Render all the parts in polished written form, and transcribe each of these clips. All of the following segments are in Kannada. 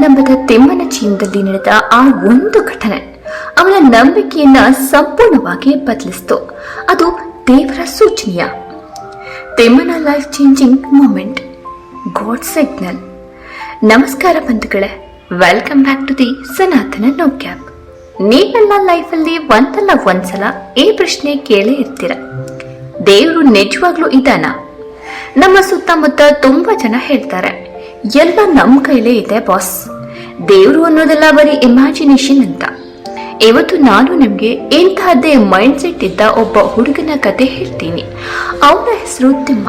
ನಂಬದ ತಿಮ್ಮನ ಜೀವನದಲ್ಲಿ ನಡೆದ ಆ ಒಂದು ಘಟನೆ ಅವನ ನಂಬಿಕೆಯನ್ನ ಸಂಪೂರ್ಣವಾಗಿ ಬದಲಿಸಿತು. ಅದು ದೇವರ ಸೂಚನೆಯ ತಿಮ್ಮನ life changing moment, God signal. ನಮಸ್ಕಾರ ಬಂಧುಗಳೇ, welcome back to the Sanatana no cap. ನೀವೆಲ್ಲ ಲೈಫಲ್ಲಿ ಒಂದಲ್ಲ ಒಂದ್ಸಲ ಈ ಪ್ರಶ್ನೆ ಕೇಳೇ ಇರ್ತೀರ, ದೇವರು ನಿಜವಾಗ್ಲೂ ಇದಾನ? ನಮ್ಮ ಸುತ್ತಮುತ್ತ ತುಂಬಾ ಜನ ಹೇಳ್ತಾರೆ, ಎಲ್ಲ ನಮ್ಮ ಕೈಲೇ ಇದೆ ಬಾಸ್, ದೇವರು ಅನ್ನೋದೆಲ್ಲ ಬರೀ ಇಮ್ಯಾಜಿನೇಷನ್ ಅಂತ. ಇವತ್ತು ನಾನು ನಿಮ್ಗೆ ಇಂತಹದ್ದೇ ಮೈಂಡ್ ಸೆಟ್ ಇದ್ದ ಒಬ್ಬ ಹುಡುಗನ ಕತೆ ಹೇಳ್ತೀನಿ. ಅವನ ಹೆಸರು ತಿಮ್ಮ.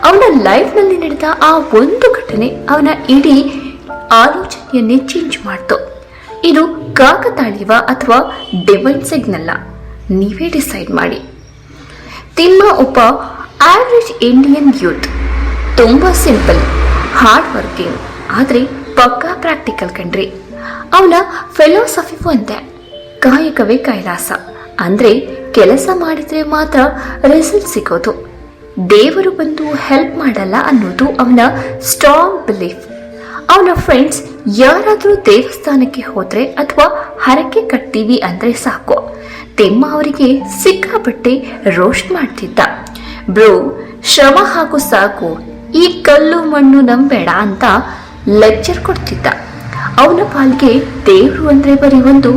ಅವನ ಲೈಫ್ ನಲ್ಲಿ ನಡೆದ ಆ ಒಂದು ಘಟನೆ ಅವನ ಇಡೀ ಆಲೋಚನೆಯನ್ನೇ ಚೇಂಜ್ ಮಾಡ್ತು. ಇದು ಕಾಕತಾಳೀವ ಅಥವಾ ಡಿವೈನ್ ಸಿಗ್ನಲ್ಲ, ನೀವೇ ಡಿಸೈಡ್ ಮಾಡಿ. ತಿಮ್ಮ ಒಬ್ಬ ಆವರೇಜ್ ಇಂಡಿಯನ್ ಯೂತ್. ತುಂಬಾ ಸಿಂಪಲ್, ಹಾರ್ಡ್ ವರ್ಕಿಂಗ್, ಆದ್ರೆ ಪಕ್ಕಾ ಪ್ರಾಕ್ಟಿಕಲ್ ಕಣ್ರಿ. ಅವನ ಫಿಲಾಸಫಿ ಒಂದೇ, ಕಾಯಕವೇ ಕೈಲಾಸ. ಅಂದ್ರೆ ಕೆಲಸ ಮಾಡಿದ್ರೆ ಮಾತ್ರ ರಿಸಲ್ಟ್ ಸಿಗೋದು, ದೇವರು ಬಂದು ಹೆಲ್ಪ್ ಮಾಡಲ್ಲ ಅನ್ನೋದು ಅವನ ಸ್ಟ್ರಾಂಗ್ ಬಿಲೀಫ್. ಅವನ ಫ್ರೆಂಡ್ಸ್ ಯಾರಾದ್ರೂ ದೇವಸ್ಥಾನಕ್ಕೆ ಹೋದ್ರೆ ಅಥವಾ ಹರಕೆ ಕಟ್ತೀವಿ ಅಂದ್ರೆ ಸಾಕು, ತಿಮ್ಮ ಅವರಿಗೆ ಸಿಕ್ಕಾಪಟ್ಟೆ ರೋಸ್ಟ್ ಮಾಡ್ತಿದ್ದ. ಬ್ರೋ, ಶ್ರಮ ಹಾಕು ಸಾಕು, ಈ ಕಲ್ಲು ಮಣ್ಣು ನಂಬೇಡ ಅಂತ ಲೆಕ್ಚರ್ ಕೊಡ್ತಿದ್ದ. ಅವನ ಪಾಲ್ಗೆ ದೇವರು ಅಂದ್ರೆ ಬರೀ ಒಂದು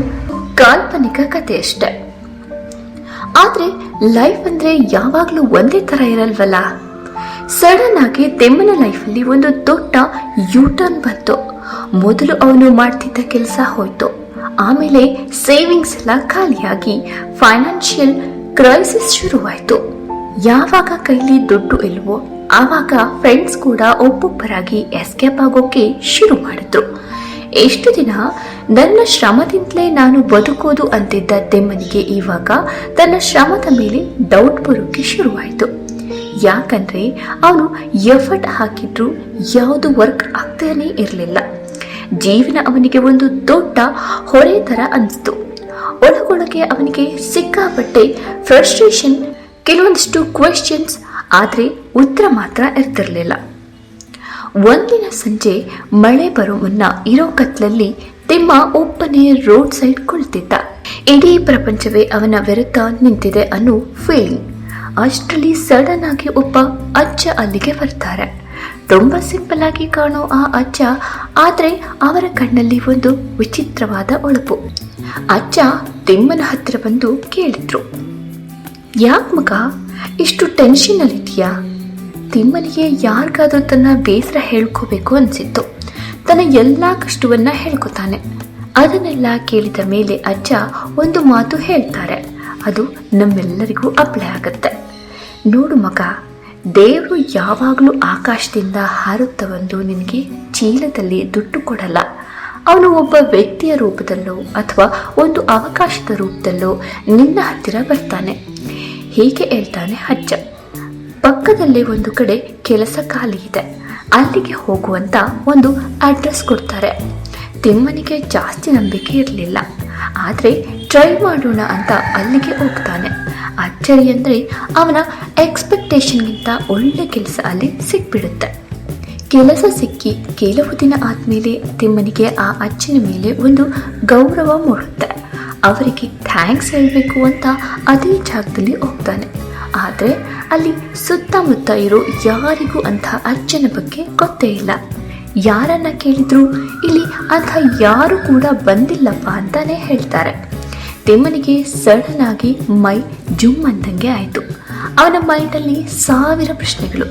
ಕಾಲ್ಪನಿಕ ಕತೆ ಅಷ್ಟೆ. ಆದ್ರೆ ಲೈಫ್ ಅಂದ್ರೆ ಯಾವಾಗ್ಲೂ ಒಂದೇ ತರ ಇರಲ್ವಲ್ಲ. ಸಡನ್ ಆಗಿ ತಿಮ್ಮನ ಲೈಫ್ ಅಲ್ಲಿ ಒಂದು ದೊಡ್ಡ ಯೂಟರ್ನ್ ಬಂತು. ಮೊದಲು ಅವನು ಮಾಡ್ತಿದ್ದ ಕೆಲಸ ಹೋಯ್ತು, ಆಮೇಲೆ ಸೇವಿಂಗ್ಸ್ ಎಲ್ಲ ಖಾಲಿಯಾಗಿ ಫೈನಾನ್ಷಿಯಲ್ ಕ್ರೈಸಿಸ್ ಶುರುವಾಯ್ತು. ಯಾವಾಗ ಕೈಲಿ ದುಡ್ಡು ಇಲ್ವೋ ಆವಾಗ ಫ್ರೆಂಡ್ಸ್ ಕೂಡ ಒಬ್ಬೊಬ್ಬರಾಗಿ ಎಸ್ಕೇಪ್ ಆಗೋಕೆ ಶುರು ಮಾಡಿದ್ರು. ಎಷ್ಟು ದಿನ ನನ್ನ ಶ್ರಮದಿಂದಲೇ ನಾನು ಬದುಕೋದು ಅಂತಿದ್ದ ತಿಮ್ಮನಿಗೆ ಇವಾಗ ತನ್ನ ಶ್ರಮದ ಮೇಲೆ ಡೌಟ್ ಬರೋಕೆ ಶುರುವಾಯಿತು. ಯಾಕಂದ್ರೆ ಅವನು ಎಫರ್ಟ್ ಹಾಕಿದ್ರು ಯಾವುದು ವರ್ಕ್ ಆಗ್ತಾನೆ ಇರಲಿಲ್ಲ. ಜೀವನ ಅವನಿಗೆ ಒಂದು ದೊಡ್ಡ ಹೊರೆ ತರ ಅನಿಸ್ತು. ಒಳಗೊಳಗೆ ಅವನಿಗೆ ಸಿಕ್ಕಾಪಟ್ಟೆ ಫ್ರಸ್ಟ್ರೇಷನ್, ಕೆಲವೊಂದಿಷ್ಟು ಕ್ವೆಶ್ಚನ್ಸ್, ಆದ್ರೆ ಉತ್ತರ ಮಾತ್ರ ಇರ್ತಿರ್ಲಿಲ್ಲ. ಒಂದಿನ ಸಂಜೆ ಮಳೆ ಬರೋ ಮುನ್ನ ಇರೋ ಕತ್ಲಲ್ಲಿ ತಿಮ್ಮ ಒಬ್ಬನೇ ರೋಡ್ ಸೈಡ್ ಕುಳಿತಿದ್ದ. ಇಡೀ ಪ್ರಪಂಚವೇ ಅವನ ವಿರುದ್ಧ ನಿಂತಿದೆ ಅನ್ನೋ ಫೀಲಿಂಗ್. ಅಷ್ಟರಲ್ಲಿ ಸಡನ್ ಆಗಿ ಒಬ್ಬ ಅಜ್ಜ ಅಲ್ಲಿಗೆ ಬರ್ತಾರೆ. ತುಂಬಾ ಸಿಂಪಲ್ ಆಗಿ ಕಾಣೋ ಆ ಅಜ್ಜ, ಆದ್ರೆ ಅವರ ಕಣ್ಣಲ್ಲಿ ಒಂದು ವಿಚಿತ್ರವಾದ ಒಳಪು. ಅಜ್ಜ ತಿಮ್ಮನ ಹತ್ರ ಬಂದು ಕೇಳಿದ್ರು, ಯಾಕ್ ಮಗ ಇಷ್ಟು ಟೆನ್ಷನ್ ಅಲ್ಲಿದ್ಯಾ? ತಿಮ್ಮನಿಗೆ ಯಾರಿಗಾದ್ರೂ ತನ್ನ ಬೇಸರ ಹೇಳ್ಕೋಬೇಕು ಅನ್ಸಿತ್ತು. ತನ್ನ ಎಲ್ಲಾ ಕಷ್ಟವನ್ನ ಹೇಳ್ಕೊತಾನೆ. ಅದನ್ನೆಲ್ಲ ಕೇಳಿದ ಮೇಲೆ ಅಜ್ಜ ಒಂದು ಮಾತು ಹೇಳ್ತಾರೆ, ಅದು ನಮ್ಮೆಲ್ಲರಿಗೂ ಅಪ್ಲೈ ಆಗತ್ತೆ. ನೋಡು ಮಗ, ದೇವರು ಯಾವಾಗ್ಲೂ ಆಕಾಶದಿಂದ ಹಾರುತ್ತ ಬಂದು ನಿನಗೆ ಚೀಲದಲ್ಲಿ ದುಡ್ಡು ಕೊಡಲ್ಲ. ಅವನು ಒಬ್ಬ ವ್ಯಕ್ತಿಯ ರೂಪದಲ್ಲೋ ಅಥವಾ ಒಂದು ಅವಕಾಶದ ರೂಪದಲ್ಲೋ ನಿನ್ನ ಹತ್ತಿರ ಬರ್ತಾನೆ. ಹೀಗೆ ಹೇಳ್ತಾನೆ ಅಜ್ಜ. ಪಕ್ಕದಲ್ಲೇ ಒಂದು ಕಡೆ ಕೆಲಸ ಖಾಲಿ ಇದೆ, ಅಲ್ಲಿಗೆ ಹೋಗುವಂತ ಒಂದು ಅಡ್ರೆಸ್ ಕೊಡ್ತಾರೆ. ತಿಮ್ಮನಿಗೆ ಜಾಸ್ತಿ ನಂಬಿಕೆ ಇರಲಿಲ್ಲ, ಆದ್ರೆ ಟ್ರೈ ಮಾಡೋಣ ಅಂತ ಅಲ್ಲಿಗೆ ಹೋಗ್ತಾನೆ. ಅಚ್ಚರಿ ಅಂದ್ರೆ ಅವನ ಎಕ್ಸ್ಪೆಕ್ಟೇಷನ್ಗಿಂತ ಒಳ್ಳೆ ಕೆಲಸ ಅಲ್ಲಿ ಸಿಕ್ಬಿಡುತ್ತೆ. ಕೆಲಸ ಸಿಕ್ಕಿ ಕೆಲವು ದಿನ ಆದ್ಮೇಲೆ ತಿಮ್ಮನಿಗೆ ಆ ಅಜ್ಜನ ಮೇಲೆ ಒಂದು ಗೌರವ ಮೂಡುತ್ತೆ. ಅವರಿಗೆ ಥ್ಯಾಂಕ್ಸ್ ಹೇಳಬೇಕು ಅಂತ ಅದೇ ಜಾಗದಲ್ಲಿ ಹೋಗ್ತಾನೆ. ಆದರೆ ಅಲ್ಲಿ ಸುತ್ತಮುತ್ತ ಇರೋ ಯಾರಿಗೂ ಅಂಥ ಅಜ್ಜನ ಬಗ್ಗೆ ಗೊತ್ತೇ ಇಲ್ಲ. ಯಾರನ್ನ ಕೇಳಿದ್ರು ಇಲ್ಲಿ ಅಂಥ ಯಾರು ಕೂಡ ಬಂದಿಲ್ಲಪ್ಪ ಅಂತಾನೆ ಹೇಳ್ತಾರೆ. ತಿಮ್ಮನಿಗೆ ಸಡನ್ ಆಗಿ ಮೈ ಜುಮ್ ಅಂದಂಗೆ ಆಯಿತು. ಅವನ ಮೈಂಡಲ್ಲಿ ಸಾವಿರ ಪ್ರಶ್ನೆಗಳು.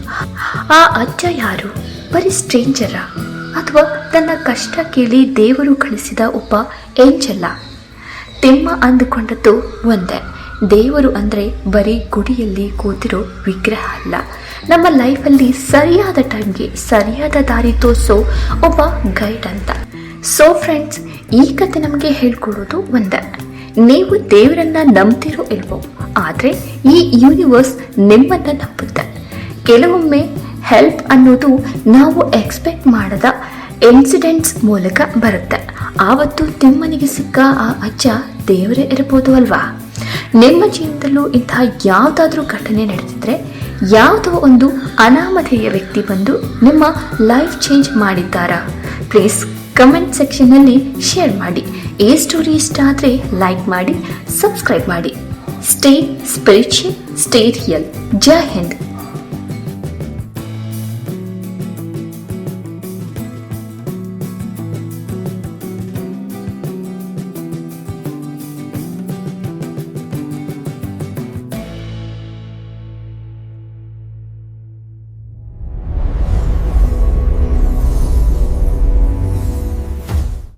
ಆ ಅಜ್ಜ ಯಾರು? ಬರೀ ಸ್ಟ್ರೇಂಜರಾ ಅಥವಾ ತನ್ನ ಕಷ್ಟ ಕೇಳಿ ದೇವರು ಕಳಿಸಿದ ಒಬ್ಬ ಏಂಜಲ್ಲ? ತಿಮ್ಮ ಅಂದುಕೊಂಡದ್ದು ಒಂದೇ, ದೇವರು ಅಂದರೆ ಬರೀ ಗುಡಿಯಲ್ಲಿ ಕೂತಿರೋ ವಿಗ್ರಹ ಅಲ್ಲ, ನಮ್ಮ ಲೈಫಲ್ಲಿ ಸರಿಯಾದ ಟೈಮ್ಗೆ ಸರಿಯಾದ ದಾರಿ ತೋರಿಸೋ ಒಬ್ಬ ಗೈಡ್ ಅಂತ. ಸೊ ಫ್ರೆಂಡ್ಸ್, ಈ ಕತೆ ನಮಗೆ ಹೇಳ್ಕೊಡೋದು ಒಂದೇ, ನೀವು ದೇವರನ್ನ ನಂಬ್ತಿರೋ ಇಲ್ವೋ, ಆದರೆ ಈ ಯೂನಿವರ್ಸ್ ನಿಮ್ಮನ್ನ ನಂಬುತ್ತೆ. ಕೆಲವೊಮ್ಮೆ ಹೆಲ್ಪ್ ಅನ್ನೋದು ನಾವು ಎಕ್ಸ್ಪೆಕ್ಟ್ ಮಾಡದ ಇನ್ಸಿಡೆಂಟ್ಸ್ ಮೂಲಕ ಬರುತ್ತೆ. ಆವತ್ತು ತಿಮ್ಮನಿಗೆ ಸಿಕ್ಕ ಆ ಅಜ್ಜ ದೇವರೇ ಇರಬಹುದು ಅಲ್ವಾ? ನಿಮ್ಮ ಜೀವನದಲ್ಲೂ ಇಂತಹ ಯಾವುದಾದ್ರೂ ಘಟನೆ ನಡೆದಿದ್ರೆ, ಯಾವುದೋ ಒಂದು ಅನಾಮಧೇಯ ವ್ಯಕ್ತಿ ಬಂದು ನಿಮ್ಮ ಲೈಫ್ ಚೇಂಜ್ ಮಾಡಿದ್ದಾರಾ? ಪ್ಲೀಸ್ ಕಮೆಂಟ್ ಸೆಕ್ಷನ್ನಲ್ಲಿ ಶೇರ್ ಮಾಡಿ. ಈ ಸ್ಟೋರಿ ಇಷ್ಟ ಆದರೆ ಲೈಕ್ ಮಾಡಿ, ಸಬ್ಸ್ಕ್ರೈಬ್ ಮಾಡಿ. Stay spiritual, stay real. Jai Hind.